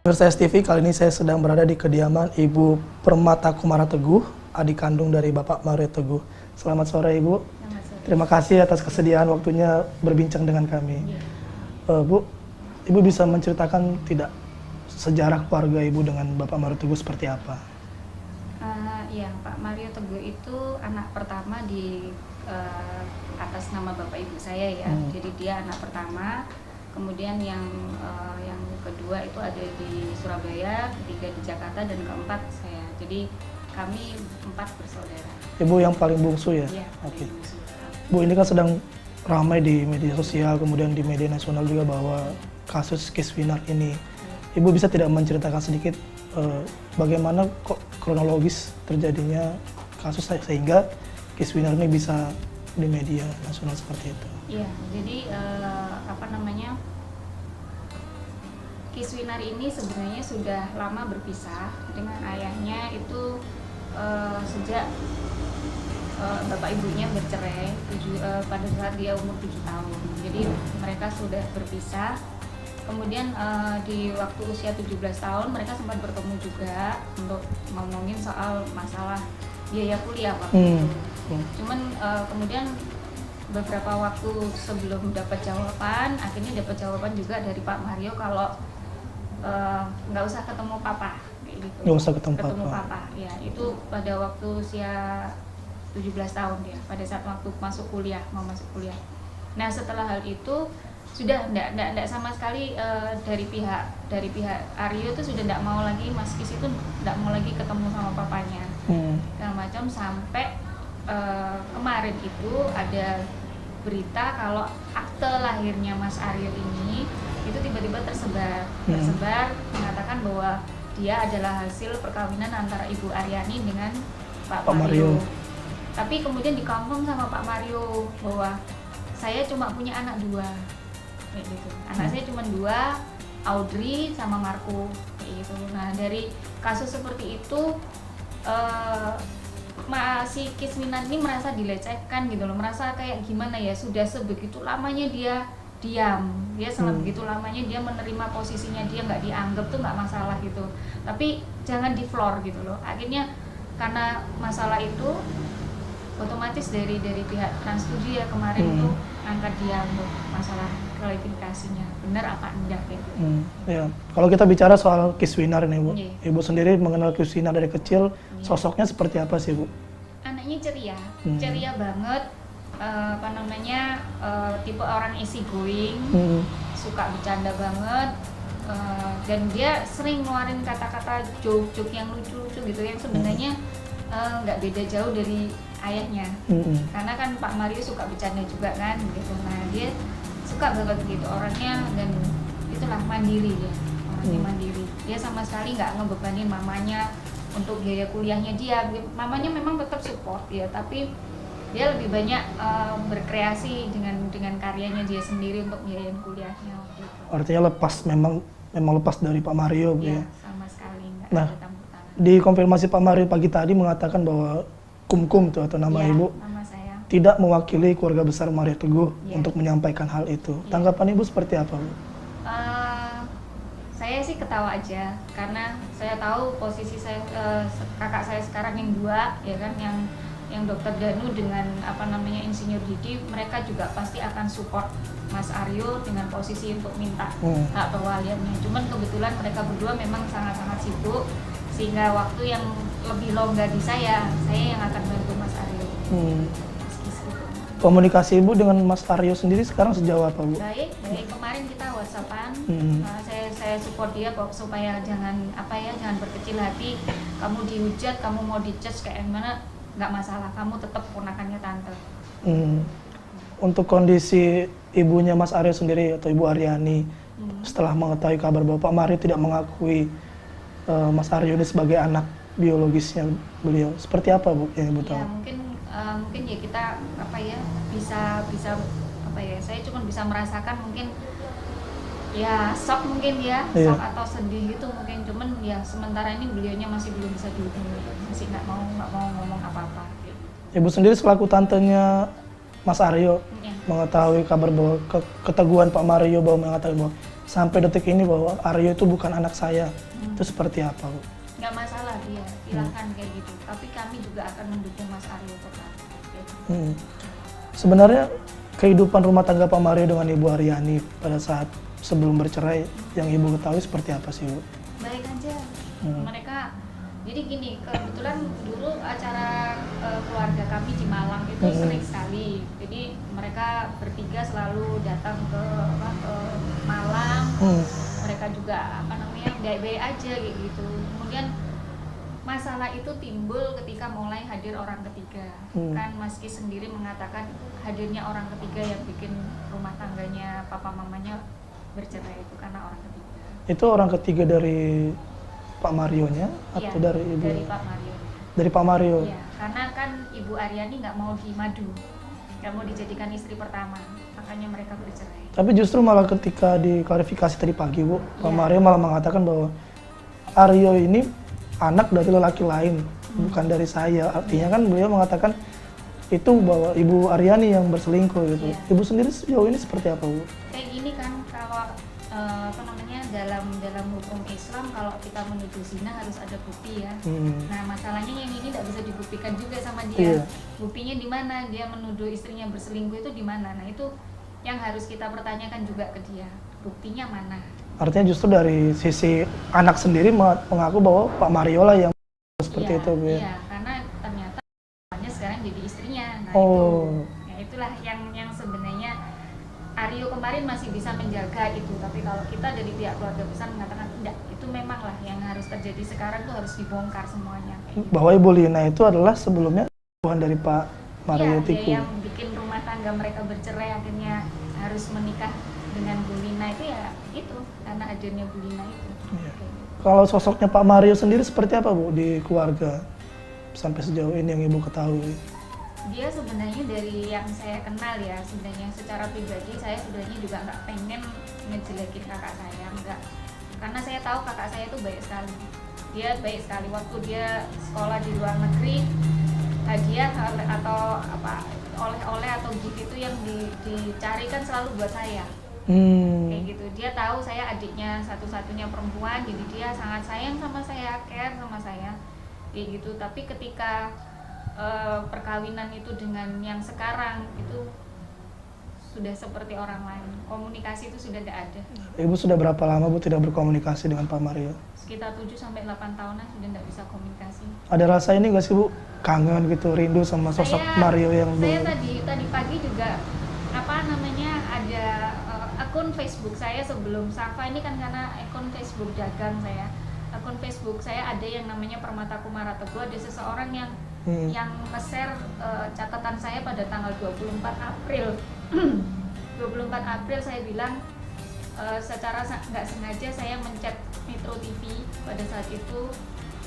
Pemirsa STV, kali ini saya sedang berada di kediaman Ibu Permata Kumara Teguh, adik kandung dari Bapak Mario Teguh. Selamat sore Ibu. Selamat sore. Terima kasih atas kesediaan waktunya berbincang dengan kami. Bu, Ibu bisa menceritakan tidak sejarah keluarga Ibu dengan Bapak Mario Teguh seperti apa? Ya, Pak Mario Teguh itu anak pertama di atas nama bapak ibu saya ya. Jadi dia anak pertama. Kemudian yang kedua itu ada di Surabaya, ketiga di Jakarta, dan keempat saya. Jadi kami 4 bersaudara. Ibu yang paling bungsu ya? Iya. Oke. Bu, ini kan sedang ramai di media sosial, kemudian di media nasional juga bahwa kasus Kiswinar ini. Ibu bisa tidak menceritakan sedikit bagaimana kok kronologis terjadinya kasus sehingga Kiswinar ini bisa di media nasional seperti itu? Iya, jadi Kiswinar ini sebenarnya sudah lama berpisah dengan ayahnya itu sejak bapak ibunya bercerai pada saat dia umur 7 tahun. Jadi mereka sudah berpisah. Kemudian di waktu usia 17 tahun mereka sempat bertemu juga untuk ngomongin soal masalah biaya kuliah waktu itu. Cuman kemudian beberapa waktu sebelum dapat jawaban, akhirnya dapat jawaban juga dari Pak Mario kalau nggak usah ketemu papa, kayak gitu. Nggak usah ketemu papa. Ya, itu pada waktu usia 17 tahun dia, pada saat waktu mau masuk kuliah. Nah, setelah hal itu sudah enggak sama sekali dari pihak Aryo itu sudah enggak mau lagi, Mas Kis itu enggak mau lagi ketemu sama papanya. Segala macam sampai kemarin itu ada berita kalau akte lahirnya Mas Aryo ini itu tiba-tiba tersebar mengatakan bahwa dia adalah hasil perkawinan antara Ibu Aryani dengan Pak Mario. Tapi kemudian dikongkong sama Pak Mario bahwa saya cuma punya anak 2, kayak gitu. Anak saya cuma 2, Audrey sama Marco, kayak gitu. Nah, dari kasus seperti itu si Kiswinar ini merasa dilecehkan gitu loh, merasa kayak gimana ya, sudah sebegitu lamanya dia diam, dia selama begitu lamanya dia menerima posisinya, dia nggak dianggap tuh nggak masalah gitu, tapi jangan di floor gitu loh. Akhirnya karena masalah itu otomatis dari pihak Trans 7 ya kemarin itu angkat dia untuk masalah klarifikasinya benar apa enggak gitu. Ya, kalau kita bicara soal Kiswinar ini Bu, Yeah. Ibu sendiri mengenal Kiswinar dari kecil, sosoknya seperti apa sih Bu? Anaknya ceria banget, tipe orang easy going, suka bercanda banget, dan dia sering ngeluarin kata-kata joke-joke yang lucu-lucu gitu yang sebenarnya nggak beda jauh dari ayahnya. Karena kan Pak Mario suka bercanda juga kan gitu. Nah, dia suka banget gitu orangnya, dan itulah mandiri dia. Orangnya mandiri. Dia sama sekali nggak ngebebanin mamanya untuk biaya kuliahnya dia. Mamanya memang tetap support ya, tapi dia lebih banyak berkreasi dengan karyanya dia sendiri untuk biayain kuliahnya gitu. Artinya memang lepas dari Pak Mario Bu ya? Sama sekali nggak Nah, ada campur tangan. di konfirmasi Pak Mario pagi tadi mengatakan bahwa Kumkum tuh atau nama Ibu nama saya. tidak mewakili keluarga besar Mario Teguh untuk menyampaikan hal itu. Tanggapan Ibu seperti apa Bu? Saya sih ketawa aja karena saya tahu posisi saya, kakak saya sekarang yang 2 ya kan, yang Dokter Danu dengan Insinyur Didi, mereka juga pasti akan support Mas Aryo dengan posisi untuk minta hak pewaliannya. Cuman kebetulan mereka berdua memang sangat-sangat sibuk, sehingga waktu yang lebih longgar di saya yang akan bantu Mas Aryo. Komunikasi Ibu dengan Mas Aryo sendiri sekarang sejauh apa Bu? Baik. Kemarin kita WhatsAppan, saya support dia supaya jangan berkecil hati. Kamu dihujat, kamu mau di-judge kayak gimana, nggak masalah, kamu tetap ponakannya tante. Untuk kondisi ibunya Mas Aryo sendiri atau Ibu Aryani, setelah mengetahui kabar bahwa Pak Mario tidak mengakui Mas Aryo ini sebagai anak biologisnya beliau, seperti apa Bu yang Ibu tahu? Ya mungkin ya kita bisa saya cuma bisa merasakan mungkin ya shock mungkin ya, shock atau sedih gitu mungkin, cuman ya sementara ini beliaunya masih belum bisa dihubungi, masih nggak mau ngomong apa-apa gitu. Ibu sendiri selaku tantenya Mas Aryo Ya. mengetahui kabar bahwa keteguhan Pak Mario bahwa mengatakan bahwa sampai detik ini bahwa Aryo itu bukan anak saya, itu seperti apa, Bu? Nggak masalah dia, silahkan kayak gitu. Tapi kami juga akan mendukung Mas Aryo tetap. Kayak gitu. Sebenarnya kehidupan rumah tangga Pak Mario dengan Ibu Aryani pada saat sebelum bercerai yang Ibu ketahui seperti apa sih, Bu? Baik aja. Mereka jadi gini, kebetulan dulu acara keluarga kami di Malang itu sering sekali. Jadi mereka bertiga selalu datang ke Malang. Mereka juga baik-baik aja kayak gitu. Kemudian masalah itu timbul ketika mulai hadir orang ketiga. Kan Mas Kis sendiri mengatakan hadirnya orang ketiga yang bikin rumah tangganya papa mamanya bercerai itu karena orang ketiga. Itu orang ketiga dari Pak Marionya atau Iya, dari Ibu? dari Pak Mario. Dari Pak Mario. Iya, karena kan Ibu Aryani nggak mau dimadu, nggak mau dijadikan istri pertama, makanya mereka bercerai. Tapi justru malah ketika diklarifikasi tadi pagi, Bu, Pak Iya. Mario malah mengatakan bahwa Aryo ini anak dari lelaki lain, bukan dari saya. Artinya kan beliau mengatakan itu bahwa Ibu Aryani yang berselingkuh gitu. Iya. Ibu sendiri sejauh ini seperti apa, Bu? Kayak gini kan kalau dalam hukum Islam kalau kita menuduh zina harus ada bukti ya. Nah masalahnya yang ini tidak bisa dibuktikan juga sama dia. Iya. Buktinya di mana dia menuduh istrinya berselingkuh itu di mana? Nah itu yang harus kita pertanyakan juga ke dia. Buktinya mana? Artinya justru dari sisi anak sendiri mengaku bahwa Pak Mario lah yang seperti Iya, itu, Bu. Ya? Iya, karena ternyata sekarang jadi istrinya. Nah itulah yang sebenarnya Aryo kemarin masih bisa menjaga itu, tapi kalau kita dari pihak keluarga besar mengatakan tidak, itu memanglah yang harus terjadi sekarang tuh harus dibongkar semuanya. Kayak gitu. Bahwa Ibu Lina itu adalah sebelumnya Tuhan dari Pak Mario Iya, Tiku. dia yang bikin rumah tangga mereka bercerai akhirnya harus menikah dengan Bu Lina itu ya itu karena hadirnya Bu Lina itu. Iya. Kayak gitu. Kalau sosoknya Pak Mario sendiri seperti apa, Bu, di keluarga sampai sejauh ini yang Ibu ketahui? Dia sebenarnya dari yang saya kenal ya, sebenarnya secara pribadi saya sebenarnya juga nggak pengen ngejelekin kakak saya, enggak, karena saya tahu kakak saya itu baik sekali. Dia baik sekali waktu dia sekolah di luar negeri, hadiah atau apa oleh-oleh atau gift itu yang dicarikan selalu buat saya. Kayak gitu. Dia tahu saya adiknya satu-satunya perempuan, jadi dia sangat sayang sama saya, care sama saya. Kayak gitu. Tapi ketika perkawinan itu dengan yang sekarang itu sudah seperti orang lain. Komunikasi itu sudah tidak ada. Ibu sudah berapa lama, Bu, tidak berkomunikasi dengan Pak Mario? Sekitar 7-8 tahunan sudah tidak bisa komunikasi. Ada rasa ini nggak sih, Bu? Kangen gitu, rindu sama sosok Mario yang Saya dulu? tadi pagi juga ada akun Facebook saya sebelum Safa ini kan karena akun Facebook dagang saya. Akun Facebook saya ada yang namanya Permata Kumara Teguh, ada seseorang yang nge-share catatan saya pada tanggal 24 April. 24 April saya bilang secara nggak sengaja saya mencet Metro TV pada saat itu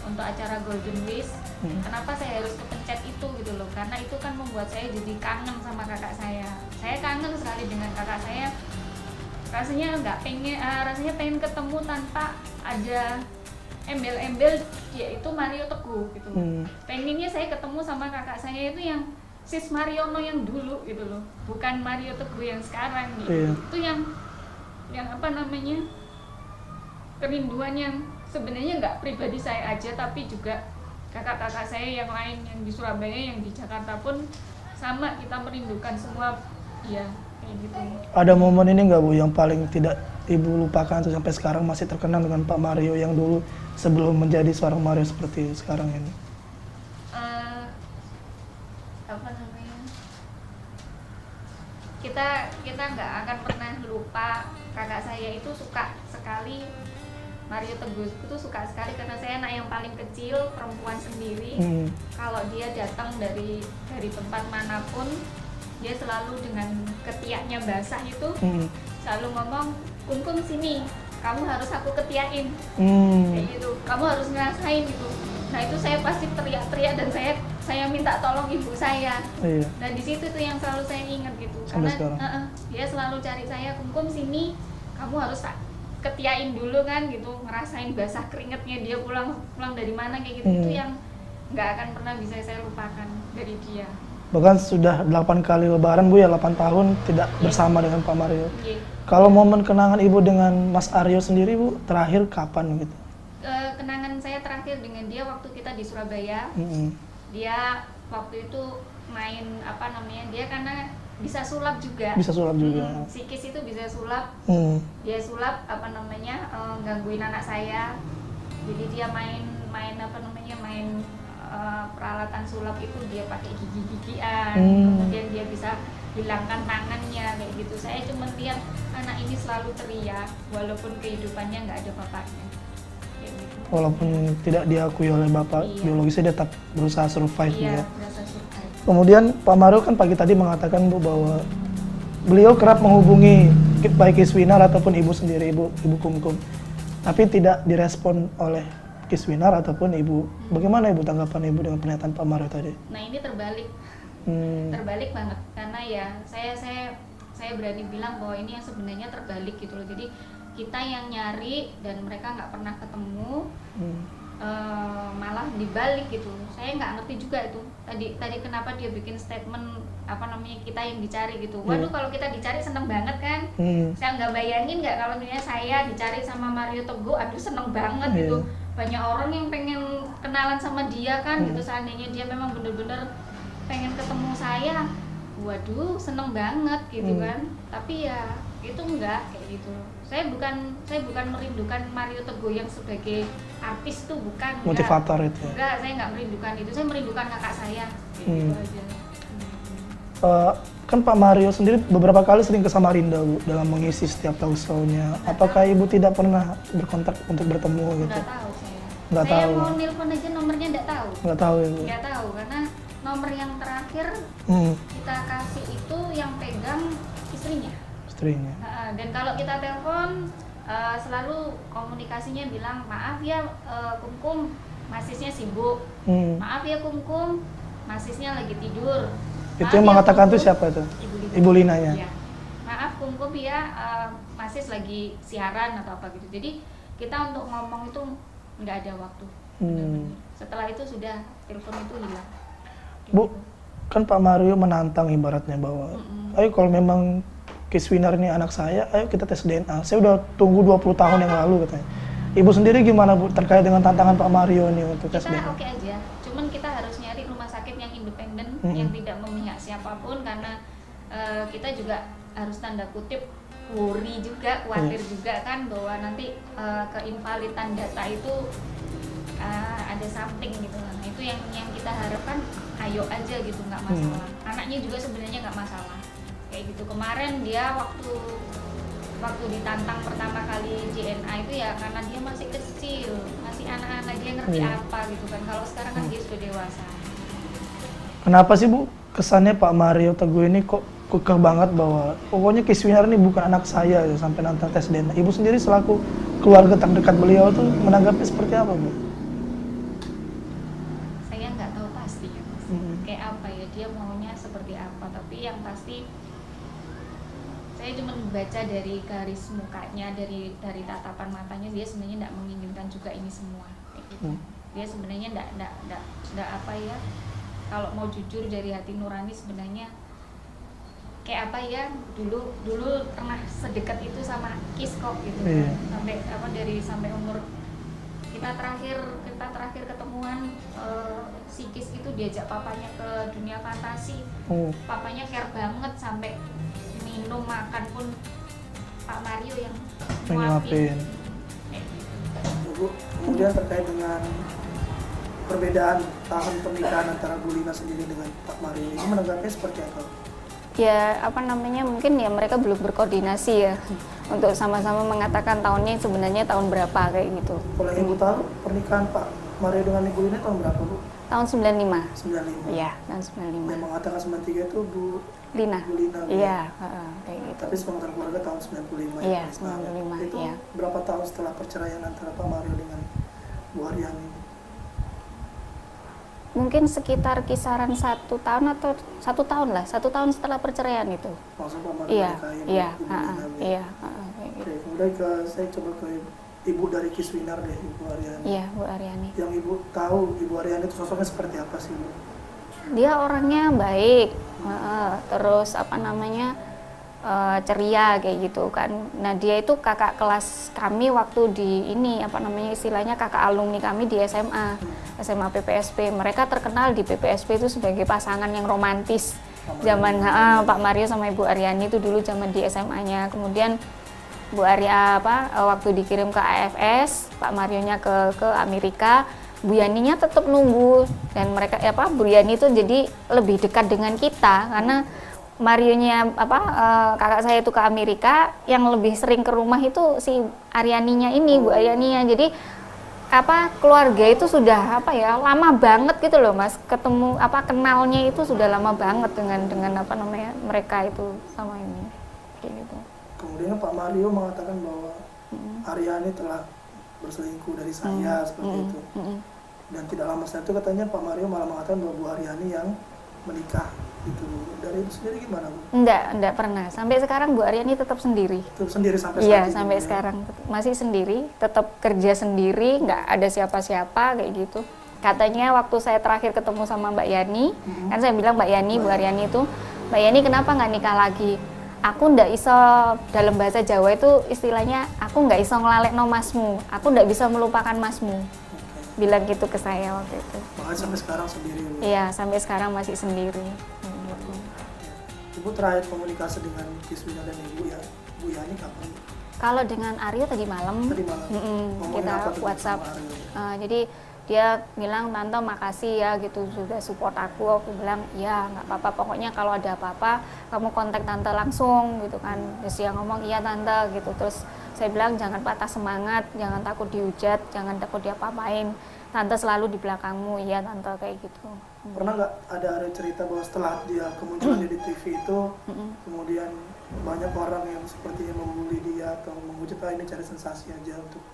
untuk acara Golden Wish. Kenapa saya harus kepencet itu gitu loh? Karena itu kan membuat saya jadi kangen sama kakak saya. Saya kangen sekali dengan kakak saya. Rasanya pengen ketemu tanpa ada embel-embel dia itu Mario Teguh gitu. Pengennya saya ketemu sama kakak saya itu yang Sis Mariono yang dulu gitu loh, bukan Mario Teguh yang sekarang gitu. Itu yang kerinduan yang sebenarnya nggak pribadi saya aja, tapi juga kakak-kakak saya yang lain yang di Surabaya, yang di Jakarta pun sama, kita merindukan semua ya kayak gitu. Ada momen ini nggak, Bu, yang paling tidak Ibu lupakan atau sampai sekarang masih terkenang dengan Pak Mario yang dulu sebelum menjadi seorang Mario seperti sekarang ini? Kita nggak akan pernah lupa kakak saya itu suka sekali Mario Teguh, itu suka sekali karena saya anak yang paling kecil, perempuan sendiri. Kalau dia datang dari tempat manapun, dia selalu dengan ketiaknya basah itu selalu ngomong, "Kun sini, kamu harus aku ketiakin." Kayak gitu, kamu harus ngerasain gitu. Nah itu saya pasti teriak-teriak dan saya minta tolong ibu saya. Dan di situ tuh yang selalu saya ingat gitu. Sampai Karena dia selalu cari saya, "Kun sini, kamu harus ketiain dulu kan gitu, ngerasain basah keringetnya dia pulang dari mana kayak gitu." Itu yang nggak akan pernah bisa saya lupakan dari dia. Bahkan sudah 8 kali lebaran Bu ya, 8 tahun tidak bersama dengan Pak Mario. Iya. Kalau momen kenangan Ibu dengan Mas Aryo sendiri Bu, terakhir kapan gitu? Kenangan saya terakhir dengan dia waktu kita di Surabaya. Dia waktu itu main apa namanya, dia karena bisa sulap juga. Bisa sulap juga. Psikis itu bisa sulap. Dia sulap apa namanya, gangguin anak saya. Jadi dia main apa namanya, main peralatan sulap itu dia pakai gigi-gigian. Kemudian dia bisa hilangkan tangannya kayak gitu. Saya cuma lihat anak ini selalu teriak walaupun kehidupannya nggak ada bapaknya. Kayak gitu. Walaupun tidak diakui oleh bapak biologisnya, dia tetap berusaha survive Iya, ya. berusaha survive. Kemudian Pak Mario kan pagi tadi mengatakan Bu bahwa beliau kerap menghubungi baik Kiswinar ataupun Ibu sendiri, Ibu Kumkum, tapi tidak direspon oleh Kiswinar ataupun Ibu. Bagaimana Ibu tanggapan Ibu dengan pernyataan Pak Mario tadi? Nah ini terbalik, terbalik banget karena ya saya berani bilang bahwa ini yang sebenarnya terbalik gitu loh. Jadi kita yang nyari dan mereka nggak pernah ketemu, malah dibalik gitu. Saya nggak ngerti juga itu. Tadi kenapa dia bikin statement apa namanya, kita yang dicari gitu. Waduh, kalau kita dicari seneng banget kan. Saya nggak bayangin nggak kalau misalnya saya dicari sama Mario Teguh, aduh seneng banget gitu. Banyak orang yang pengen kenalan sama dia kan gitu, seandainya dia memang bener-bener pengen ketemu saya, waduh seneng banget gitu kan. Tapi ya itu enggak kayak gitu. Saya bukan merindukan Mario Teguh yang sebagai artis tuh, bukan, motivator enggak. itu. Enggak, saya nggak merindukan itu. Saya merindukan kakak saya gitu aja. Kan Pak Mario sendiri beberapa kali sering ke Samarinda Bu dalam mengisi setiap talk show-nya. Apakah Ibu tidak pernah berkontak untuk bertemu gitu? Nggak tahu saya. Nggak Saya tahu. mau nelpon aja nomornya nggak tahu. Nggak tahu ya Bu? Nggak tahu karena nomor yang terakhir kita kasih itu yang pegang istrinya. Istrinya. Dan kalau kita telepon selalu komunikasinya bilang maaf ya Kumkum, masisnya sibuk. Maaf ya Kumkum, masisnya lagi tidur. Itu Maaf yang ya, mengatakan Kumkum. itu siapa itu? Ibu Lina ya? Iya. Maaf Kumkum ya, masis lagi siaran atau apa gitu. Jadi kita untuk ngomong itu nggak ada waktu. Setelah itu sudah telepon itu hilang. Bu, kan Pak Mario menantang ibaratnya bahwa ayo kalau memang Kiswinar ini anak saya, ayo kita tes DNA. Saya udah tunggu 20 tahun yang lalu katanya. Ibu sendiri gimana Bu terkait dengan tantangan Pak Mario ini untuk tes Kita DNA? oke aja, cuman kita harus nyari rumah sakit yang independen, yang tidak memihak siapapun, karena kita juga harus tanda kutip worry juga, khawatir juga kan bahwa nanti keinvalidan data itu ada something gitu. Nah itu yang kita harapkan, ayo aja gitu, nggak masalah. Anaknya juga sebenarnya nggak masalah kayak gitu. Kemarin dia waktu ditantang pertama kali DNA itu ya karena dia masih kecil, masih anak-anak, dia ngerti apa gitu kan. Kalau sekarang kan dia sudah dewasa. Kenapa sih Bu kesannya Pak Mario Teguh ini kok kekeh banget bahwa pokoknya Kiswinar ini bukan anak saya ya, sampai nantang tes DNA. Ibu sendiri selaku keluarga terdekat beliau tuh menanggapi seperti apa Bu? Saya nggak tahu pasti ya Mas. Kayak apa ya, dia maunya seperti apa. Tapi yang pasti saya cuma membaca dari garis mukanya, dari tatapan matanya, dia sebenarnya tidak menginginkan juga ini semua kayak gitu. Dia sebenarnya tidak apa ya, kalau mau jujur dari hati nurani sebenarnya kayak apa ya, dulu pernah sedekat itu sama Kis kok gitu kan. Sampai umur kita terakhir ketemuan, si Kis itu diajak papanya ke dunia fantasi. Papanya care banget, sampai minum makan pun Pak Mario yang nyuapin. Bu, kemudian terkait dengan perbedaan tahun pernikahan antara Bu Lina sendiri dengan Pak Mario, ini menanggapinya seperti apa? Ya apa namanya, mungkin ya mereka belum berkoordinasi ya untuk sama-sama mengatakan tahunnya sebenarnya tahun berapa kayak gitu. Kalau Ibu tahu pernikahan Pak Mario dengan Ibu Lina tahun berapa Bu? Tahun 95. 95. Iya, tahun 95. Yang mengatakan 93 itu Bu Lina. Bu Lina. Iya, kayak gitu. Tapi sepengetahuan keluarga tahun 95. Iya, ya, 95. Itu iya. berapa tahun setelah perceraian antara Pak Mario dengan Bu Aryani? Mungkin sekitar kisaran 1 tahun atau 1 tahun lah, 1 tahun setelah perceraian itu. Maksud Pak Mario Iya, menikahi iya, Bu Lina, iya, kayak Oke, gitu. kemudian saya coba ke Ibu dari Kiswinar deh, Ibu Aryani. Iya, Bu Aryani. Yang Ibu tahu Ibu Aryani itu sosoknya seperti apa sih Bu? Dia orangnya baik, terus apa namanya ceria kayak gitu kan. Nah dia itu kakak kelas kami waktu di ini apa namanya istilahnya kakak alumni kami di SMA PPSP. Mereka terkenal di PPSP itu sebagai pasangan yang romantis. Zaman Pak Mario sama Ibu Aryani itu dulu zaman di SMA-nya. Kemudian Bu Arya waktu dikirim ke AFS, Pak Marionya ke Amerika. Bu Yaninya tetap nunggu dan mereka Bu Yani itu jadi lebih dekat dengan kita karena Marionya kakak saya itu ke Amerika, yang lebih sering ke rumah itu si Aryaninya ini, Bu Aryaninya. Jadi keluarga itu sudah lama banget gitu loh Mas, ketemu kenalnya itu sudah lama banget dengan mereka itu sama ini kayak gitu. Kemudian Pak Mario mengatakan bahwa Aryani telah berselingkuh dari saya seperti itu. Dan tidak lama setelah itu katanya Pak Mario malah mengatakan bahwa Bu Aryani yang menikah itu. Dari itu sendiri gimana Bu? Enggak pernah. Sampai sekarang Bu Aryani tetap sendiri. Tetap sendiri sampai saat Iya, ini? sampai sekarang masih sendiri, tetap kerja sendiri, nggak ada siapa-siapa kayak gitu. Katanya waktu saya terakhir ketemu sama Mbak Yani, kan saya bilang Mbak Yani, Bu Aryani itu, Mbak Yani kenapa nggak nikah lagi? Aku ndak iso, dalam bahasa Jawa itu istilahnya, aku nggak iso ngelalekno masmu, aku ndak bisa melupakan masmu. Bilang gitu ke saya waktu itu. Makanya sampai sekarang sendiri. Iya, sampai sekarang masih sendiri. Ibu terakhir komunikasi dengan Kiswina dan Ibu ya, Bu Yani kapan? Kalau dengan Aryo tadi malam, kita apa tuh WhatsApp. sama Aryo? Jadi dia bilang, Tante makasih ya gitu sudah support aku. Aku bilang ya nggak apa-apa, pokoknya kalau ada apa-apa kamu kontak Tante langsung gitu kan. Terus dia ngomong iya Tante gitu. Terus saya bilang jangan patah semangat, jangan takut dihujat, jangan takut diapa-apain. Tante selalu di belakangmu, iya Tante kayak gitu. Pernah nggak ada cerita bahwa setelah dia kemunculan di TV itu, kemudian banyak orang yang sepertinya membuli dia atau menghujat, ini cari sensasi aja untuk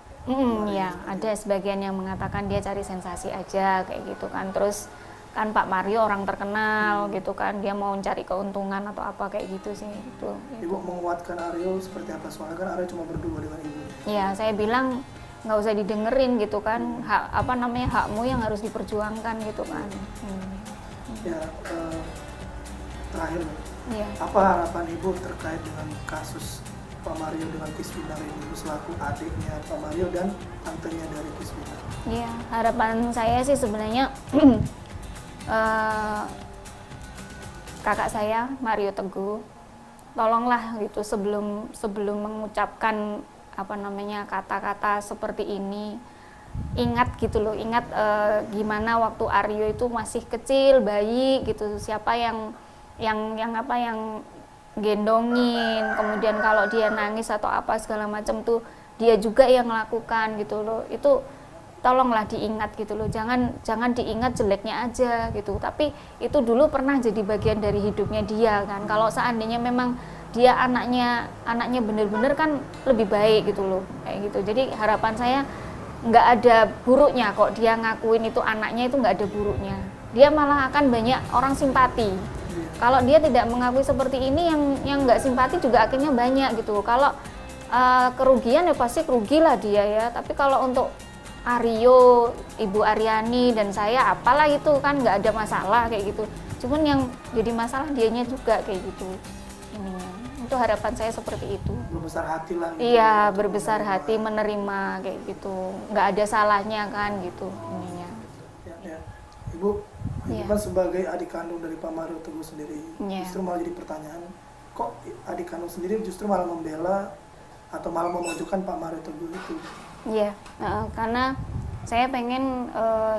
ya ada sebagian yang mengatakan dia cari sensasi aja kayak gitu kan. Terus kan Pak Mario orang terkenal gitu kan, dia mau cari keuntungan atau apa kayak gitu sih itu. Ibu menguatkan Aryo seperti apa? Soalnya kan Aryo cuma berdua dengan Ibu. Ya saya bilang nggak usah didengerin gitu kan, hakmu yang harus diperjuangkan gitu kan. Ya terakhir, apa harapan Ibu terkait dengan kasus Pak Mario dengan Kiswina ini, Ibu selaku adiknya Pak Mario dan tantenya dari Kiswina? Iya, harapan saya sih sebenarnya kakak saya Mario Teguh, tolonglah gitu sebelum mengucapkan kata-kata seperti ini, ingat gitu loh, ingat gimana waktu Aryo itu masih kecil, bayi gitu, siapa yang gendongin, kemudian kalau dia nangis atau apa segala macam tuh dia juga yang melakukan gitu loh. Itu tolonglah diingat gitu loh, jangan diingat jeleknya aja gitu, tapi itu dulu pernah jadi bagian dari hidupnya dia kan. Kalau seandainya memang dia anaknya bener-bener kan lebih baik gitu loh kayak gitu. Jadi harapan saya nggak ada buruknya kok dia ngakuin itu anaknya, itu nggak ada buruknya, dia malah akan banyak orang simpati. Kalau dia tidak mengakui seperti ini, yang nggak simpati juga akhirnya banyak gitu. Kalau kerugian ya pasti kerugilah dia ya. Tapi kalau untuk Aryo, Ibu Aryani dan saya, apalah itu kan nggak ada masalah kayak gitu. Cuman yang jadi masalah dianya juga kayak gitu. Itu harapan saya seperti itu. Berbesar hati lah. Gitu, iya, berbesar hati menerima kayak gitu. Nggak ada salahnya kan gitu ininya. Ya. Ibu kan sebagai adik kandung dari Pak Mario Teguh sendiri, justru malah jadi pertanyaan, kok adik kandung sendiri justru malah membela atau malah memojokkan Pak Mario Teguh itu? Iya, karena saya pengen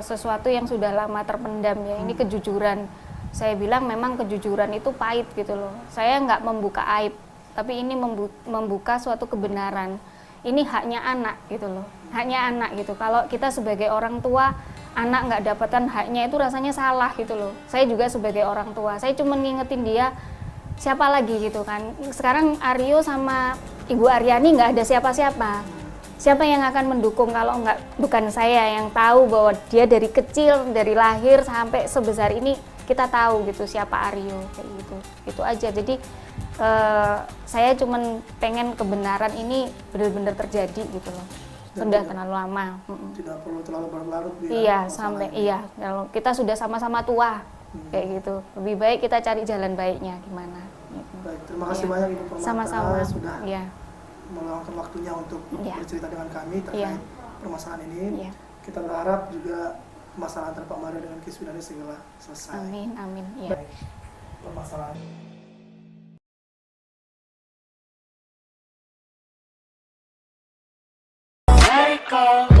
sesuatu yang sudah lama terpendam ya, ini kejujuran. Saya bilang memang kejujuran itu pahit gitu loh. Saya nggak membuka aib, tapi ini membuka suatu kebenaran. Ini haknya anak gitu loh, haknya anak gitu. Kalau kita sebagai orang tua, anak nggak dapatkan haknya itu rasanya salah gitu loh. Saya juga sebagai orang tua, saya cuma ngingetin dia, siapa lagi gitu kan. Sekarang Aryo sama Ibu Aryani nggak ada siapa-siapa. Siapa yang akan mendukung kalau bukan saya yang tahu bahwa dia dari kecil, dari lahir sampai sebesar ini kita tahu gitu siapa Aryo kayak gitu. Itu aja. Jadi saya cuma pengen kebenaran ini benar-benar terjadi gitu loh. Sudah terlalu lama. Tidak perlu terlalu berlarut. Iya, sampai kalau kita sudah sama-sama tua kayak gitu. Lebih baik kita cari jalan baiknya gimana. Gitu. Baik, terima kasih Iya. banyak Ibu Permata Sama-sama. sudah Iya. meluangkan waktunya untuk Iya. bercerita dengan kami terkait Iya. permasalahan ini. Iya. Kita berharap juga masalah antara Pak Mario dengan Kiswina ini segera selesai. Amin, amin. Iya. Baik, permasalahan. Let it go.